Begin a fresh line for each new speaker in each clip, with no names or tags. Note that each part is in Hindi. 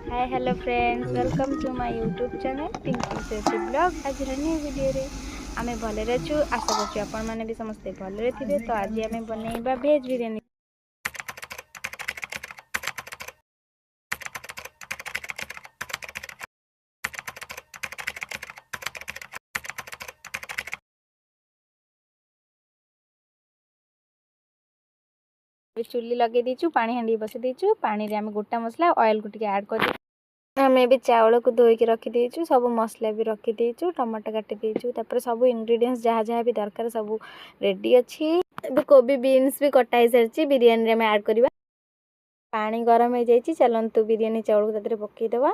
Hi hello friends, welcome to my YouTube channel Pinky Sethi blog. आज न्यू वीडियो रे आमे भले अच्छु। आशा करछु आपण माने भी समस्ते भले थिबे। तो आज आमे बनेइबा वेज बिरयानी। चुली लगे दीचु, पानी हांडी बसे दीचु। पानी रे आमे गोटा मसला ऑयल को टिके ऐड कर दे। आमे भी चावल को धोई के रखी देइछु, सब मसला भी रखी देइछु, टमाटर काटी देइछु। तापर सब इंग्रेडिएंट्स जहाँ जहाँ भी दरकार सब रेडी अछि। अब कोबी बीन्स भी कटा ही सरछि। बिरयानी रे आमे ऐड करबा। पानी गरम हो जाइछि, चलंतु बिरयानी चावल को तरे पक्की देबा।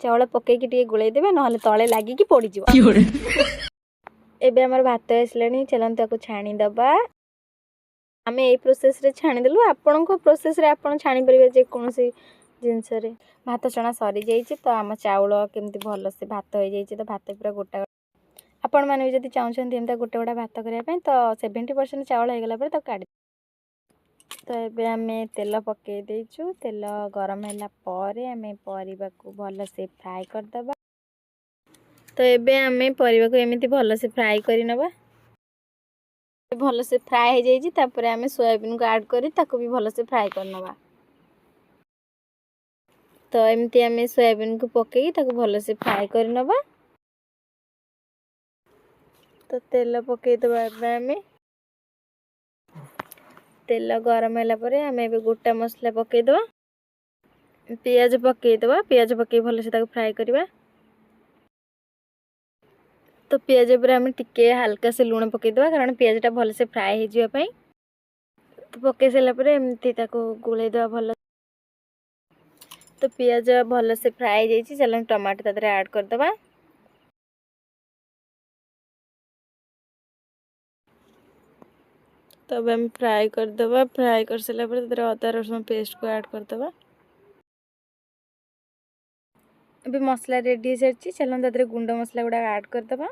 चावल पक्के की टिके गुळै देबे, नहले तळे लागि की पड़ी जिवो। एबे हमर भात आसलानी, चलंतु को छाणी दबा। आमे ए प्रोसेस रे छाणी देलु। आपन को प्रोसेस रे आपन छाणी परिबे जे कोनसी जिंस रे। भात चना सरी जाइछि, तो आम चावल केमती भल से भात हो जाइछि। तो भात पूरा गोटा आपण माने जदि चाहउछन्ती एमता गोटा गोटा भात करिया पय, तो 70% चावल हो गेला पर तो काढी। तो एबे आमे तेल पके देइछु। तेल गरम होला परे आमे परिबा को भल से फ्राई कर दबा। तो एबे आमे परिबा को एमिति भल से फ्राई करि नबा। भल से फ्राई हो जाइछि, तापर आमे सोयाबीन को ऐड करी ताको भी भल से फ्राई कर नबा। तो एमिति आमे सोयाबीन को पकेई ताको भल से फ्राई कर नबा। तो तेल पके दबा। एबे आमे तेल गरम होला परे आमे एबे गोटा मसला पके दबा। प्याज पके दबा। प्याज पके भल से ताको फ्राई करबा। तो प्याज पर आमे टिके हल्का से लूण पके दबा, कारण प्याज टा भल से फ्राई हो जिवा पई। तो पके सेला परे एमती ताको गुळै दबा भल। तो प्याज भल से फ्राई जाइछि, चलन टमाटर तादरे ऐड कर दबा। तब हम फ्राई कर दबा। फ्राई कर सेला परे तादरे अदा रसुन पेस्ट को ऐड कर दबा। अबे मसला रेडी सरछि, चलन तादरे गुंडा मसला गुडा ऐड कर दबा।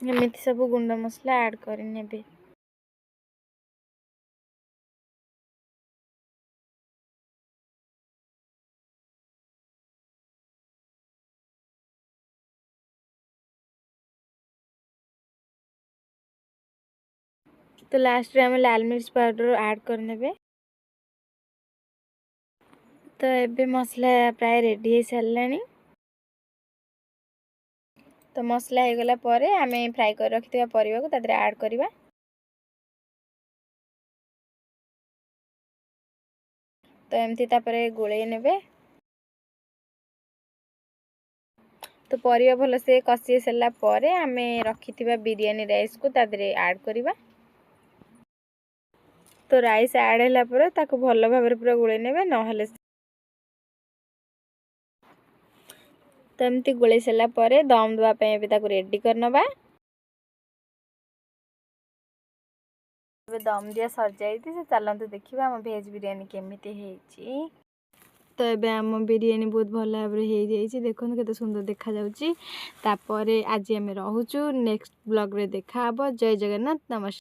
एमिति सब गुंडा मसला ऐड करि नेबे। तो लास्ट रे हम लाल मिर्च पाउडर ऐड कर नेबे। तो एबे मसला प्राय रेडी हो सारलानी। तो मसला हो गला परे आमे फ्राई कर रखिथिबा परिबा को तादरे ऐड करबा। तो एमती तापरे गोळै नेबे। तो परिबा भल से कसी सला परे आमे रखिथिबा बिरयानी राइस को तादरे ऐड करबा। तो राइस ऐड होला परे ताको भल भाबरे पूरा गोळै नेबे, नहले तो एमती गोळै सला परे दम दबा पे एबे ताको रेडी करनबा। एबे दम दिया सर जाइति, से चलंतु देखिबा हम वेज बिरयानी केमिति हेछि। तो एबे हम बिरयानी बहुत भल भाबरे हे जाइछि। देखन केते सुंदर देखा जाउछि। तापरे आज हम रहउछु, नेक्स्ट ब्लॉग रे देखा हबो। जय जगन्नाथ, नमस्कार।